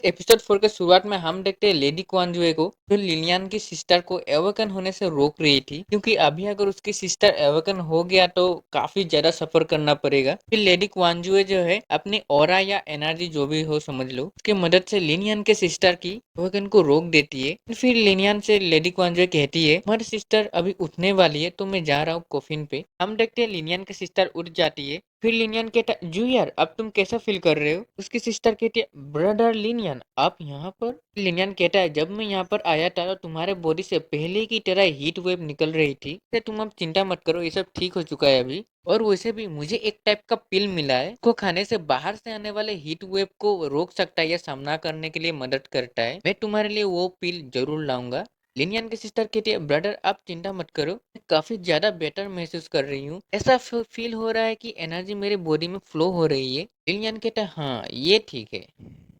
Episode 4 के शुरुआत में हम देखते हैं लेडी क्वानजुए को जो लिलियन की सिस्टर को एवोकन होने से रोक रही थी, क्योंकि अभी अगर उसकी सिस्टर एवोकन हो गया तो काफी ज्यादा सफर करना पड़ेगा। फिर लेडी क्वानजुए जो है अपनी ऑरा या एनर्जी जो भी हो समझ लो उसकी मदद से लिनियन के सिस्टर की एवोकन को रोक देती है। फिर लिनियन से लेडी क्वानजुए कहती है हमारी सिस्टर अभी उठने वाली है तो मैं जा रहा हूँ कॉफिन पे। हम देखते हैं लिनियन की सिस्टर उठ जाती है। फिर लिनियन कहता है जूनियर अब तुम कैसा फील कर रहे हो। उसकी सिस्टर कहती है ब्रदर लिनियन आप यहाँ पर। लिनियन कहता है जब मैं यहाँ पर आया था तो तुम्हारे बॉडी से पहले की तरह हीट वेव निकल रही थी, तो तुम अब चिंता मत करो, ये सब ठीक हो चुका है अभी। और वैसे भी मुझे एक टाइप का पिल मिला है को खाने से बाहर से आने वाले हीट वेव को रोक सकता है या सामना करने के लिए मदद करता है। मैं तुम्हारे लिए वो पिल जरूर लाऊंगा। लिनियन की सिस्टर कहती है ब्रदर आप चिंता मत करो, मैं काफी ज्यादा बेटर महसूस कर रही हूँ, ऐसा फील हो रहा है कि एनर्जी मेरे बॉडी में फ्लो हो रही है। लिनियन कहता है हाँ ये ठीक है,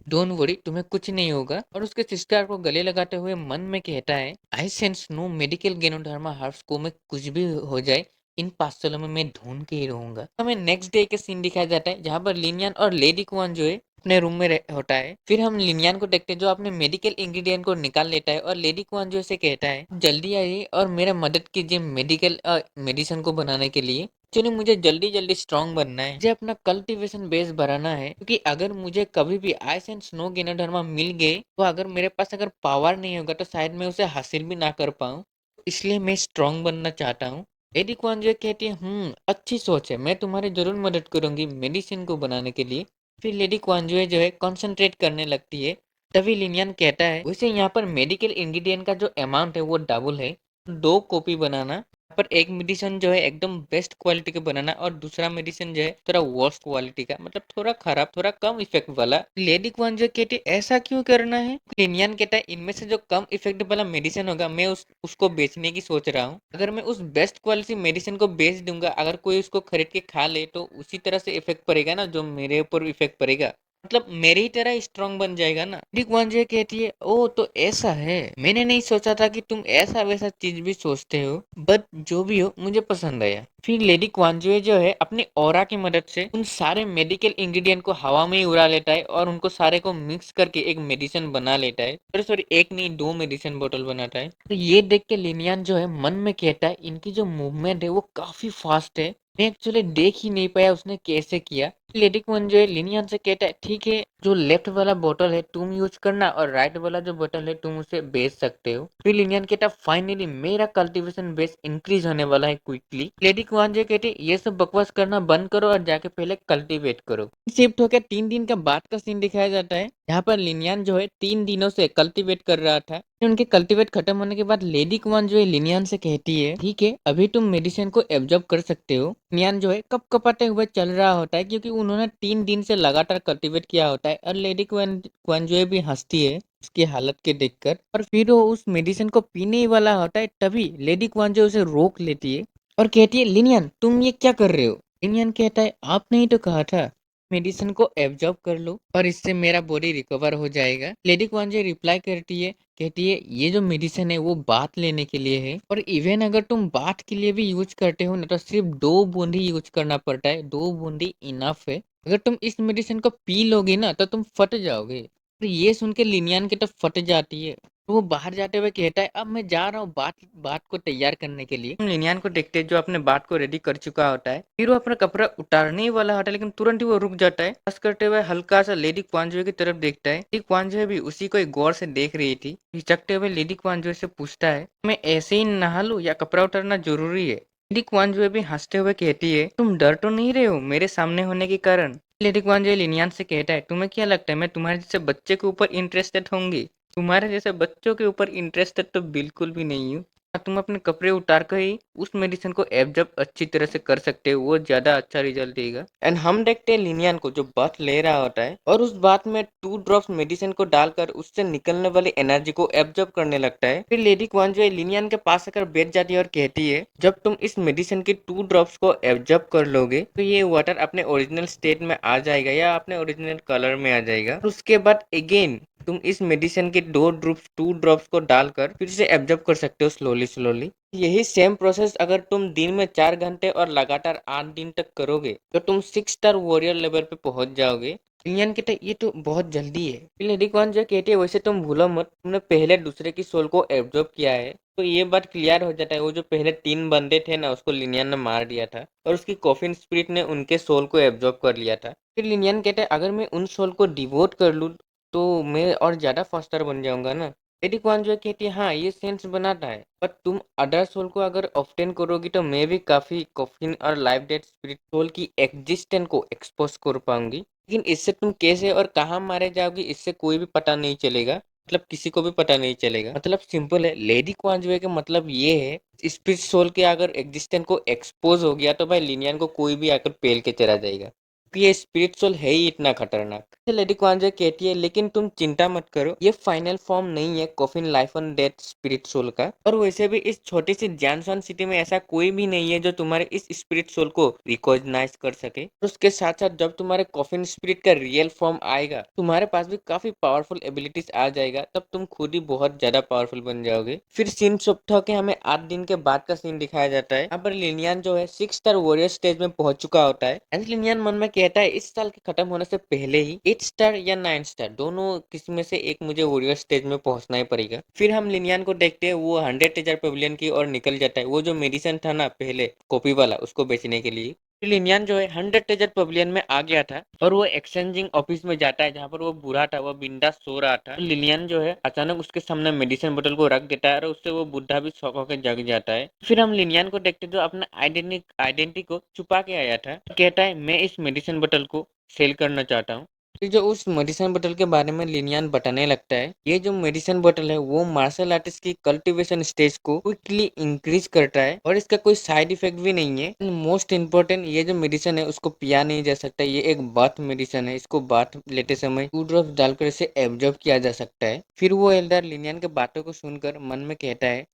डोंट वरी तुम्हें कुछ नहीं होगा। और उसके सिस्टर को गले लगाते हुए मन में कहता है I sense no medical ganoderma herbs को मैं कुछ भी हो जाए इन 5 सालों में मैं ढूंढ के ही रहूंगा। हमें नेक्स्ट डे के सीन दिखाया जाता है जहाँ पर लिनियन और लेडी कुआन जो है अपने रूम में होता है। फिर हम लिनियन को देखते हैं जो अपने मेडिकल इंग्रेडिएंट को निकाल लेता है और लेडी कुआन जो से कहता है जल्दी आइए और मेरा मदद कीजिए मेडिकल मेडिसिन को बनाने के लिए। एक्चुअली मुझे जल्दी जल्दी स्ट्रांग बनना है, मुझे अपना कल्टीवेशन बेस बढ़ाना है, क्योंकि अगर मुझे कभी भी आइस एंड स्नो गेनोडर्मा मिल गए तो अगर मेरे पास अगर पावर नहीं होगा तो शायद मैं उसे हासिल भी ना कर पाऊँ, इसलिए मैं स्ट्रांग बनना चाहता हूँ। लेडी क्वान जो कहती है अच्छी सोच है, मैं तुम्हारी जरूर मदद करूंगी मेडिसिन को बनाने के लिए। फिर लेडी क्वानजुए जो है कंसंट्रेट करने लगती है। तभी लिनियन कहता है वैसे यहाँ पर मेडिकल इंग्रेडिएंट का जो अमाउंट है वो डबल है, 2 कॉपी बनाना। पर एक मेडिसिन जो है एकदम बेस्ट क्वालिटी का बनाना और दूसरा मेडिसिन जो है थोड़ा वर्स्ट क्वालिटी का, मतलब थोड़ा खराब थोड़ा कम इफेक्ट वाला। लेडी क्वान जो कहती है ऐसा क्यों करना है। लिनियन कहता है इनमें से जो कम इफेक्ट वाला मेडिसिन होगा मैं उसको बेचने की सोच रहा हूँ। अगर मैं उस बेस्ट क्वालिटी मेडिसिन को बेच दूंगा, अगर कोई उसको खरीद के खा ले तो उसी तरह से इफेक्ट पड़ेगा ना जो मेरे ऊपर इफेक्ट पड़ेगा, मतलब मेरी ही तरह स्ट्रांग बन जाएगा ना। डिक वांजे कहती है ओ तो ऐसा है, मैंने नहीं सोचा था कि तुम ऐसा वैसा चीज भी सोचते हो, बट जो भी हो मुझे पसंद आया। फिर लेडी क्वांजुए जो है अपनी ऑरा की मदद से उन सारे मेडिकल इंग्रेडिएंट को हवा में ही उड़ा लेता है और उनको सारे को मिक्स करके एक मेडिसिन बना लेता है। सॉरी सॉरी एक नहीं 2 मेडिसिन बोतल बनाता है। तो ये देख के लिनियन जो है मन में कहता है इनकी जो मूवमेंट है वो काफी फास्ट है, मैं एक्चुअली देख ही नहीं पाया उसने कैसे किया। लेडी क्वान जो है लिनियन से कहता है ठीक है जो लेफ्ट वाला बोतल है तुम यूज करना और राइट वाला जो बोतल है तुम उसे बेच सकते हो। फिर लिनियन कहता है फाइनली मेरा कल्टीवेशन बेस इंक्रीज होने वाला है क्विकली। लेडी क्वान जो कहती है ये सब बकवास करना बंद करो और जाके पहले कल्टीवेट करो। शिफ्ट होकर 3 दिन का बाद का सीन दिखाया जाता है यहाँ पर लिनियन जो है 3 दिनों से कल्टीवेट कर रहा था। उनके कल्टीवेट खत्म होने के बाद लेडी कुमान जो है लिनियन से कहती है ठीक है अभी तुम मेडिसिन को एब्जॉर्ब कर सकते हो। लिनियन जो है कप कपाते हुए चल रहा होता है क्योंकि उन्होंने 3 दिन से लगातार कल्टीवेट किया होता है और लेडी कुमान जो है भी हंसती है उसकी हालत के देखकर और फिर वो उस मेडिसिन को पीने ही वाला होता है, तभी लेडी कुमान जो उसे रोक लेती है और कहती है लिनियन तुम ये क्या कर रहे हो। लिनियन कहता है आपने ही तो कहा था मेडिसिन को एब्जॉर्ब कर लो और इससे मेरा बॉडी रिकवर हो जाएगा। लेडी क्वांजे रिप्लाई करती है कहती है ये जो मेडिसिन है वो बात लेने के लिए है और इवन अगर तुम बात के लिए भी यूज करते हो ना तो सिर्फ 2 बूंद ही यूज करना पड़ता है, 2 बूंद ही इनफ है। अगर तुम इस मेडिसिन को पी लोगे ना तो तुम फट जाओगे। तो ये सुन के लिनियन की तो फट जाती है, तो वो बाहर जाते हुए कहता है अब मैं जा रहा हूँ बात बात को तैयार करने के लिए। हम लिनियन को देखते हैं जो अपने बात को रेडी कर चुका होता है। फिर वो अपना कपड़ा उतारने ही वाला होता है लेकिन तुरंत ही वो रुक जाता है, बस करते हुए हल्का सा लेडी क्वांजुए की तरफ देखता है। लेडी क्वांजुए भी उसी को एक गौर से देख रही थी। हिचकते हुए लेडी क्वांजुए से पूछता है मैं ऐसे ही नहा लूं या कपड़ा उतारना जरूरी है। लेडी क्वांजुए भी हंसते हुए कहती है तुम डर तो नहीं रहे हो मेरे सामने होने के कारण। लेडी क्वांजुए लिनियन से कहता है तुम्हें क्या लगता है मैं तुम्हारे जैसे बच्चे के ऊपर इंटरेस्टेड होंगी। तुम्हारे जैसे बच्चों के ऊपर इंटरेस्टेड तो बिल्कुल भी नहीं हूँ। तुम अपने कपड़े उतार कर ही उस मेडिसिन को एब्जॉर्ब अच्छी तरह से कर सकते हो, वो ज्यादा अच्छा रिजल्ट देगा। एंड हम देखते हैं लिनियन को जो बात ले रहा होता है और उस बात में 2 ड्रॉप्स मेडिसिन को डालकर उससे निकलने वाली एनर्जी को एब्जॉर्ब करने लगता है। फिर लेडी क्वान जो है लिनियन के पास आकर बैठ जाती है और कहती है जब तुम इस मेडिसिन के 2 ड्रॉप्स को एब्जॉर्ब कर लोगे तो ये वाटर अपने ओरिजिनल स्टेट में आ जाएगा या अपने ओरिजिनल कलर में आ जाएगा। उसके बाद अगेन तुम इस मेडिसिन के 2 ड्रॉप्स को डालकर फिर से एब्जॉर्ब कर सकते हो स्लोली स्लोली। यही सेम प्रोसेस अगर तुम दिन में 4 घंटे और लगातार 8 दिन तक करोगे तो तुम 6 स्टार वॉरियर लेवल पे पहुंच जाओगे। लिलियन कहते ये तो बहुत जल्दी है। फिर लेडी कॉन जो कहती है वैसे तुम भूलो मत, तुमने पहले दूसरे की सोल को एब्जॉर्ब किया है। तो ये बात क्लियर हो जाता है, वो जो पहले 3 बंदे थे ना उसको लिनियन ने मार दिया था और उसकी कॉफिन स्पिरिट ने उनके सोल को एब्जॉर्ब कर लिया था। फिर लिनियन कहते हैं अगर मैं उन सोल को डिवोट कर लूँ तो मैं और ज्यादा फास्टर बन जाऊंगा ना। लेडी कॉन जो कहती है हाँ ये सेंस बनाता है, पर तुम अदर सोल को अगर ऑफ्टेन करोगी तो मैं भी काफी कॉफिन और लाइफ डेथ स्पिरिट सोल की एग्जिस्टेंस को एक्सपोज कर पाऊंगी। लेकिन इससे तुम कैसे और कहाँ मारे जाओगे इससे कोई भी पता नहीं चलेगा, मतलब किसी को भी पता नहीं चलेगा। मतलब सिंपल है, लेडी क्वांजुए का मतलब ये है स्पिरिट सोल के अगर एग्जिस्टेंस को एक्सपोज हो गया तो भाई लिनियन को कोई भी आकर पेल के चला जाएगा, क्योंकि ये स्पिरिट सोल है ही इतना खतरनाक। लेडी क्वांजुए कहती है लेकिन तुम चिंता मत करो, ये फाइनल फॉर्म नहीं है coffin life on death spirit soul का, और वैसे भी इस छोटी सी जैनसन सिटी में ऐसा कोई भी नहीं है जो तुम्हारे इस स्पिरिट सोल को रिकॉग्नाइज कर सके। और उसके साथ साथ जब तुम्हारे कॉफिन स्पिरिट का रियल फॉर्म आएगा तुम्हारे पास भी काफी पावरफुल एबिलिटीज आ जाएगा, तब तुम खुद ही बहुत ज्यादा पावरफुल बन जाओगे। फिर सीन शिफ्ट होके हमें 8 दिन के बाद का सीन दिखाया जाता है। यहाँ पर लिनियन जो है 6 स्टार वॉरियर स्टेज में पहुंच चुका होता है। एंड लिनियन मन में कहता है इस साल के खत्म होने से पहले ही 8 स्टार या 9 स्टार दोनों किसी में से एक मुझे वॉरियर स्टेज में पहुंचना ही पड़ेगा। फिर हम लिनियन को देखते हैं वो 100 पवेलियन की ओर निकल जाता है, वो जो मेडिसिन था ना पहले कॉपी वाला उसको बेचने के लिए। लिनियन जो है 100 पवेलियन में आ गया था और वो एक्सचेंजिंग ऑफिस में जाता है जहाँ पर वो बूढ़ा था, वो बिंदास सो रहा था। लिनियन जो है अचानक उसके सामने मेडिसिन बोतल को रख देता है और उससे वो बुढ़ा भी शौक होकर जग जाता है। फिर हम लिनियन को देखते जो अपना आइडेंटिटी को छुपा के आया था, तो कहता है मैं इस मेडिसिन बोतल को सेल करना चाहता हूँ। फिर जो उस मेडिसिन बोतल के बारे में लिनियन बताने लगता है, ये जो मेडिसिन बोतल है वो मार्शल आर्टिस्ट की कल्टीवेशन स्टेज को क्विकली इंक्रीज करता है और इसका कोई साइड इफेक्ट भी नहीं है। मोस्ट इम्पोर्टेंट, ये जो मेडिसिन है उसको पिया नहीं जा सकता, ये एक बाथ मेडिसिन है, इसको बाथ लेते समय 2 ड्रॉप डालकर इसे एब्जॉर्ब किया जा सकता है। फिर वो एल्डर लिनियन के बातों को सुनकर मन में कहता है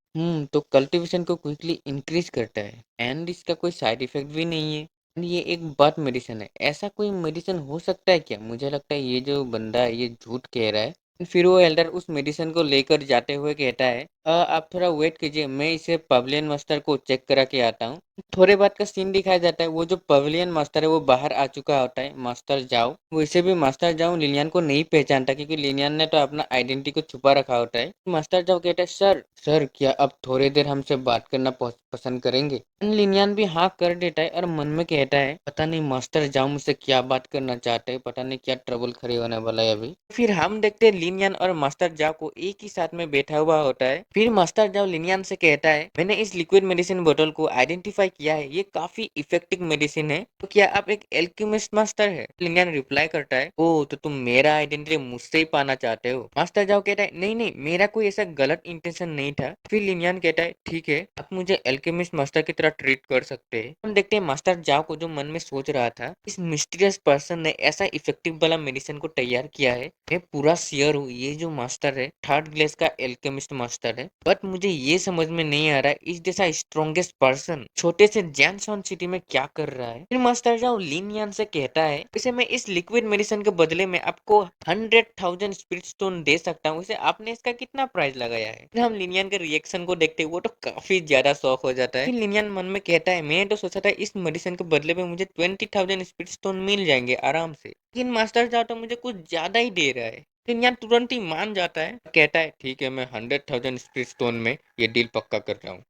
तो कल्टीवेशन को क्विकली इंक्रीज करता है एंड इसका कोई साइड इफेक्ट भी नहीं है। ये एक बात मेडिसिन है, ऐसा कोई मेडिसिन हो सकता है क्या? मुझे लगता है ये जो बंदा है ये झूठ कह रहा है। फिर वो एल्डर उस मेडिसिन को लेकर जाते हुए कहता है आप थोड़ा वेट कीजिए, मैं इसे पवेलियन मास्टर को चेक करा के आता हूँ। थोड़े बाद का सीन दिखाया जाता है, वो जो पवेलियन मास्टर है वो बाहर आ चुका होता है। मास्टर जाओ, वैसे भी मास्टर जाओ लिनियन को नहीं पहचानता क्योंकि लिनियन ने तो अपना आइडेंटिटी को छुपा रखा होता है। मास्टर जाओ कहता है सर सर क्या आप थोड़ी देर हमसे बात करना पसंद करेंगे? लिनियन भी हाँ कर देता है और मन में कहता है पता नहीं मास्टर जाओ मुझसे क्या बात करना चाहते हैं, पता नहीं क्या ट्रबल खड़ी होने वाला है अभी। फिर हम देखते हैं लिनियन और मास्टर जाओ को एक ही साथ में बैठा हुआ होता है। फिर मास्टर जाओ लिनियन से कहता है मैंने इस लिक्विड मेडिसिन बोतल को आइडेंटिफाई किया है, ये काफी इफेक्टिव मेडिसिन है, तो क्या आप एक एल्केमिस्ट मास्टर है? लिनियन रिप्लाई करता है ओ तो तुम मेरा आइडेंटिटी मुझसे ही पाना चाहते हो? मास्टर जाओ कहता है नहीं नहीं मेरा कोई ऐसा गलत इंटेंशन नहीं था। फिर लिनियन कहता है ठीक है आप मुझे एल्केमिस्ट मास्टर की तरह ट्रीट कर सकते हैं। हम देखते हैं मास्टर जाओ को जो मन में सोच रहा था इस मिस्टीरियस पर्सन ने ऐसा इफेक्टिव वाला मेडिसिन को तैयार किया है, मैं पूरा श्योर हूँ ये जो मास्टर है थर्ड ग्लेस का एल्केमिस्ट मास्टर है। बट मुझे ये समझ में नहीं आ रहा है इस जैसा स्ट्रॉन्गेस्ट पर्सन छोटे से जैनसॉन सिटी में क्या कर रहा है। फिर मास्टर जाओ लिनियन से कहता है इसे मैं इस लिक्विड मेडिसिन के बदले में आपको 100,000 स्पिरिट स्टोन दे सकता हूँ, इसे आपने इसका कितना प्राइस लगाया है? फिर हम लिनियन के रिएक्शन को देखते हैं, वो तो काफी ज्यादा शौक हो जाता है। फिर लिनियन मन में कहता है मैं तो सोचा था इस मेडिसिन के बदले में मुझे 20,000 स्पिरिट स्टोन मिल जाएंगे आराम से, लेकिन मास्टर जाओ तो मुझे कुछ ज्यादा ही दे रहा है। लिनियन तुरंत ही मान जाता है, कहता है ठीक है मैं 100,000 स्पिरिट स्टोन में ये डील पक्का कर रहा हूँ।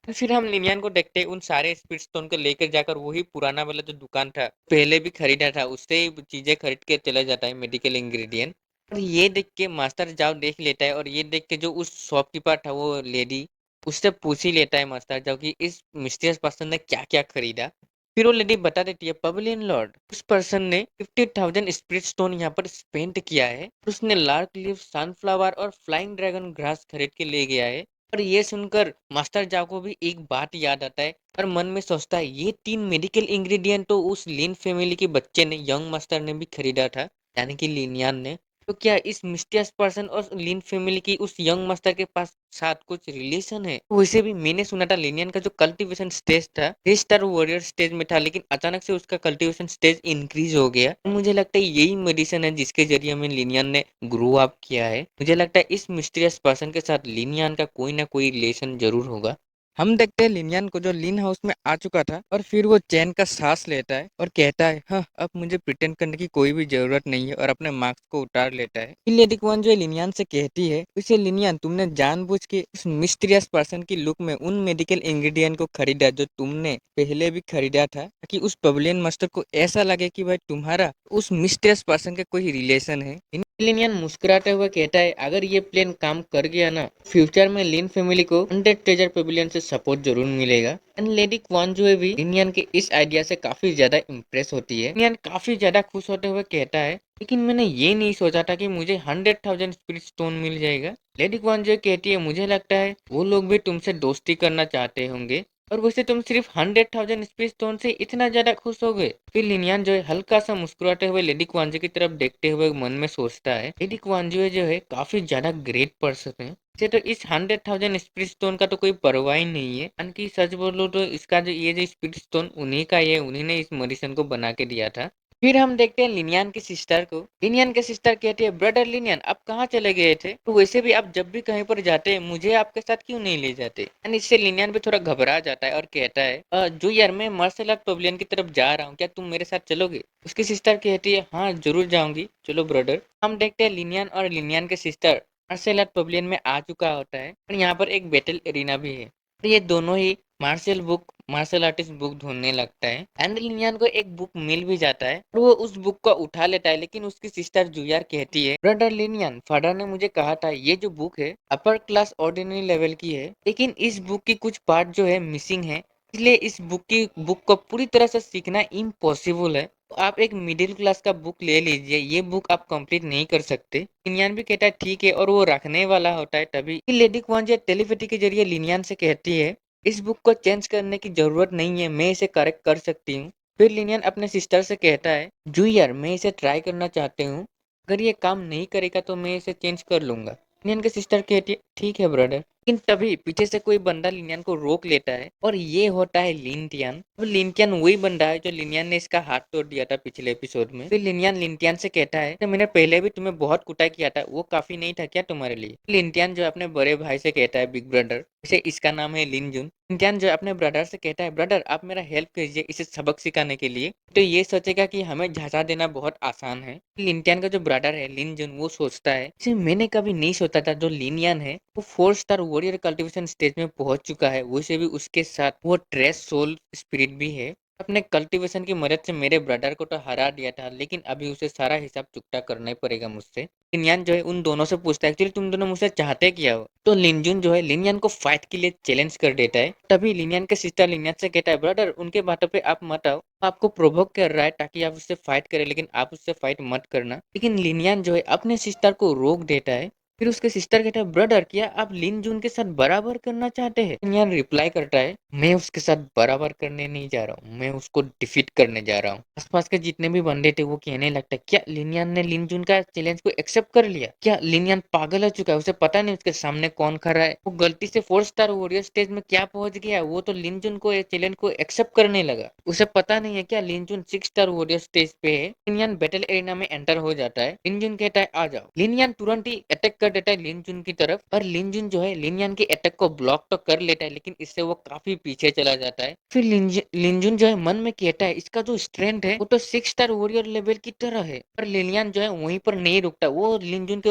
फिर हम लिनियन को देखते हैं उन सारे स्पीड स्टोन को लेकर जाकर वही पुराना वाला जो दुकान था पहले भी खरीदा था उससे ही चीजें खरीद के चला जाता है, मेडिकल इंग्रेडिएंट। और ये देख के मास्टर जाओ देख लेता है और ये देख के जो उस शॉपकीपर था वो लेडी उससे पूछ ही लेता है मास्टर जाओ कि इस मिस्टीरियस पर्सन ने क्या क्या खरीदा। फिर वो लेडी बता देती है पवेलियन लॉर्ड उस पर्सन ने 50,000 स्पिरिट स्टोन यहाँ पर स्पेंड किया है, उसने लार्क लीफ सनफ्लावर और फ्लाइंग ड्रैगन ग्रास खरीद के ले गया है। और ये सुनकर मास्टर जा को भी एक बात याद आता है और मन में सोचता है ये 3 मेडिकल इंग्रेडिएंट तो उस लिन फैमिली के बच्चे ने यंग मास्टर ने भी खरीदा था, यानी कि लिनियन ने। तो क्या इस मिस्टीरियस पर्सन और लिन फैमिली की उस यंग मास्टर के पास साथ कुछ रिलेशन है? वैसे भी मैंने सुना था लिनियन का जो कल्टीवेशन स्टेज था 3 स्टार वॉरियर स्टेज में था, लेकिन अचानक से उसका कल्टीवेशन स्टेज इंक्रीज हो गया। मुझे लगता है यही मेडिसिन है जिसके जरिए में लिनियन ने ग्रो अप किया है। मुझे लगता है इस मिस्टीरियस पर्सन के साथ लिनियन का कोई ना कोई रिलेशन जरूर होगा। हम देखते हैं लिनियन को जो लिन हाउस में आ चुका था और फिर वो चैन का सांस लेता है और कहता है हाँ अब मुझे प्रिटेंड करने की कोई भी जरूरत नहीं है और अपने मार्क्स को उतार लेता है। फिर लेडी क्वान जो लिनियन से कहती है उसे लिनियन तुमने जानबूझ के उस मिस्टीरियस पर्सन की लुक में उन मेडिकल इंग्रेडिएंट को खरीदा जो तुमने पहले भी खरीदा था ताकि उस पवेलियन मास्टर को ऐसा लगे कि भाई तुम्हारा उस मिस्टीरियस पर्सन के कोई रिलेशन है। लिनियन मुस्कुराते हुए कहता है अगर ये प्लान काम कर गया ना फ्यूचर में लिन फैमिली को 100 ट्रेजर पेविलियन से सपोर्ट जरूर मिलेगा। एंड लेडी क्वानजुए भी लिनियन के इस आइडिया से काफी ज्यादा इम्प्रेस होती है। लिनियन काफी ज्यादा खुश होते हुए कहता है लेकिन मैंने ये नहीं सोचा था कि मुझे 100,000 स्पिरिट स्टोन मिल जाएगा। लेडी क्वानजुए कहती है मुझे लगता है वो लोग भी तुमसे दोस्ती करना चाहते होंगे और वैसे तुम सिर्फ 100,000 स्पेस स्टोन से इतना ज्यादा खुश हो गए। फिर लिनियन जो है हल्का सा मुस्कुराते हुए लेडी क्वांजे की तरफ देखते हुए मन में सोचता है लेडी क्वांजे जो है काफी ज्यादा ग्रेट पर्सन है। इसे तो इस 100,000 स्पिरिट स्टोन का तो कोई परवाह ही नहीं है। अनकी सच बोलो तो इसका जो ये जो स्पिरिट स्टोन उन्हीं का ही है, उन्हीं ने इस मेडिसिन को बना के दिया था। फिर हम देखते हैं लिनियन की सिस्टर को। लिनियन के सिस्टर कहती है ब्रदर लिनियन आप कहाँ चले गए थे? तो वैसे भी आप जब भी कहीं पर जाते हैं मुझे आपके साथ क्यों नहीं ले जाते? एंड इससे लिनियन भी थोड़ा घबरा जाता है और कहता है जो यार मैं मार्शल आर्ट पवेलियन की तरफ जा रहा हूँ क्या तुम मेरे साथ चलोगे? उसकी सिस्टर कहती है हाँ जरूर जाऊंगी चलो ब्रदर। हम देखते हैं लिनियन और लिनियन के सिस्टर मार्शल आर्ट पवेलियन में आ चुका होता है और यहाँ पर एक बैटल एरिना भी है। तो ये दोनों ही मार्शल आर्टिस्ट बुक ढूंढने लगता है। एंड लिनियन को एक बुक मिल भी जाता है और वो उस बुक को उठा लेता है लेकिन उसकी सिस्टर जुयार कहती है ब्रदर लिनियन फादर ने मुझे कहा था ये जो बुक है अपर क्लास ऑर्डिनरी लेवल की है लेकिन इस बुक की कुछ पार्ट जो है मिसिंग है इसलिए इस बुक को पूरी तरह से सीखना इम्पॉसिबल है। तो आप एक मिडिल क्लास का बुक ले लीजिए ये बुक आप कंप्लीट नहीं कर सकते। लिनियन भी कहता है ठीक है और वो रखने वाला होता है तभी लेडी क्वान टेलीपैथी के जरिए लिनियन से कहती है इस बुक को चेंज करने की जरूरत नहीं है मैं इसे करेक्ट कर सकती हूँ। फिर लिनियन अपने सिस्टर से कहता है जूयर मैं इसे ट्राई करना चाहती हूँ अगर ये काम नहीं करेगा तो मैं इसे चेंज कर लूंगा। लिनियन के सिस्टर कहती है ठीक है ब्रदर। लेकिन तभी पीछे से कोई बंदा लिनियन को रोक लेता है और ये होता है लिनटियन। और लिनटियन वही बंदा है जो लिनियन ने इसका हाथ तोड़ दिया था पिछले एपिसोड में। फिर लिनियन लिनटियन से कहता है तो मैंने पहले भी तुम्हें बहुत कुटाई किया था वो काफी नहीं था क्या तुम्हारे लिए? लिनटियन जो अपने बड़े भाई से कहता है बिग ब्रदर इसे इसका नाम है लिनजुन। लिनटियन जो अपने ब्रदर से कहता है ब्रदर आप मेरा हेल्प कीजिए इसे सबक सिखाने के लिए तो ये सोचेगा कि हमें झांसा देना बहुत आसान है। लिनटियन का जो ब्रदर है लिनजुन वो सोचता है इसे मैंने कभी नहीं सोचा था जो लिनियन है वो 4 स्टार वॉरियर कल्टीवेशन स्टेज में पहुंच चुका है वैसे भी उसके साथ वो ट्रेस सोल स्पिरिट भी है। अपने कल्टीवेशन की मदद से मेरे ब्रदर को तो हरा दिया था लेकिन अभी उसे सारा हिसाब चुकता करना ही पड़ेगा मुझसे। लिनियन जो है उन दोनों से पूछता है एक्चुअली तुम दोनों मुझसे चाहते क्या हो? तो लिनजुन जो है लिनियन को फाइट के लिए चैलेंज कर देता है। तभी लिनियन के सिस्टर लिनियन से कहता है ब्रदर उनके बातों पे आप मत आओ वो आपको प्रोवोक कर रहा है ताकि आप उससे फाइट करें लेकिन आप उससे फाइट मत करना। लेकिन लिनियन जो है अपने सिस्टर को रोक देता है। फिर उसके सिस्टर कहता है ब्रदर क्या आप लिन जून के साथ बराबर करना चाहते हैं? लिनियन रिप्लाई करता है मैं उसके साथ बराबर करने नहीं जा रहा हूँ मैं उसको डिफीट करने जा रहा हूँ। आसपास के जितने भी बंदे थे वो कहने लगता है क्या लिनियन ने लिन जून का चैलेंज को एक्सेप्ट कर लिया? क्या लिनियन पागल हो चुका है उसे पता नहीं उसके सामने कौन खड़ा है? वो गलती से 4 स्टार वॉरियर स्टेज में क्या पहुंच गया वो तो लिन जून को चैलेंज को एक्सेप्ट करने लगा। उसे पता नहीं है क्या लिन जून 6 स्टार वॉरियर स्टेज पे है। लिनियन बैटल एरिना में एंटर हो जाता है। लिन जून कहता है आ जाओ। लिनियन तुरंत ही अटैक कर देता है लिन जून की तरफ और लिन जून जो है लिनियन के अटैक को ब्लॉक तो कर लेता है लेकिन इससे वो काफी पीछे चला जाता है। फिर लिन जून जो है मन में कहता है इसका जो स्ट्रेंथ है वो तो 6 स्टार वॉरियर लेवल की तरह है। पर लिनियन जो है वहीं पर नहीं रुकता वो लिन जून के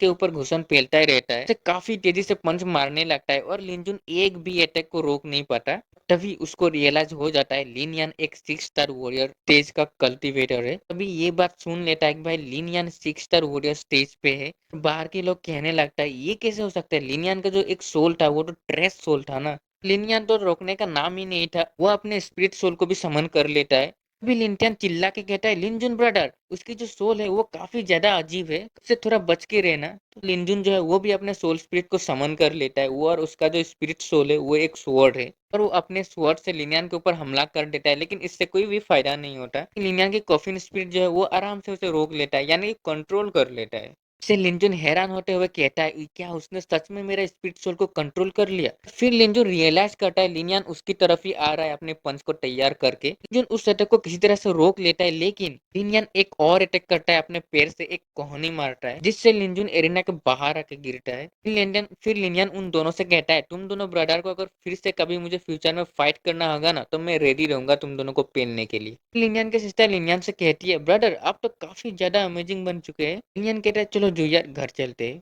ऊपर घुसन फैलता ही रहता है। इसे काफी तेजी से पंच मारने लगता है और लिन जून एक भी अटैक को रोक नहीं पाता। तभी उसको रियलाइज हो जाता है लिनियन एक 6 स्टार वॉरियर स्टेज का कल्टीवेटर है। तभी ये बात सुन लेता है कि भाई लिनियन 6 स्टार वॉरियर स्टेज पे है। बाहर के लोग कहने लगता है ये कैसे हो सकता है लिनियन का जो एक सोल था वो तो ट्रेस सोल था ना। लिनियन तो रोकने का नाम ही नहीं था वो अपने स्पिरिट सोल को भी समन कर लेता है। अभी लिंटियन चिल्ला के कहता है लिनजुन ब्रदर उसकी जो सोल है वो काफी ज्यादा अजीब है उससे थोड़ा बच के रहना। तो लिनजुन जो है वो भी अपने सोल स्पिरिट को समन कर लेता है वो और उसका जो स्पिरिट सोल है वो एक स्वॉर्ड है और वो अपने स्वॉर्ड से लिनियन के ऊपर हमला कर देता है लेकिन इससे कोई भी फायदा नहीं होता। लिनियन की कॉफिन स्पिरिट जो है वो आराम से उसे रोक लेता है यानी कंट्रोल कर लेता है। से लिंजुन हैरान होते हुए कहता है, क्या उसने सच में मेरा स्पिरिट सोल को कंट्रोल कर लिया? फिर लिंजुन रियलाइज करता है लिनियन उसकी तरफ ही आ रहा है अपने पंच को तैयार करके। लिंजुन उस अटैक को किसी तरह से रोक लेता है, लेकिन लिनियन एक और अटैक करता है, अपने पैर से एक कोहनी मारता है, जिससे लिंजुन एरिना के बाहर आके गिरता है। फिर लिनियन उन दोनों से कहता है, तुम दोनों ब्रदर को अगर फिर से कभी मुझे फ्यूचर में फाइट करना होगा ना, तो मैं रेडी रहूंगा तुम दोनों को पेलने के लिए। लिनियन की सिस्टर लिनियन से कहती है, ब्रदर आप तो काफी ज्यादा अमेजिंग बन चुके हैं। लिनियन कहता है, चलो जो यार घर चलते हैं।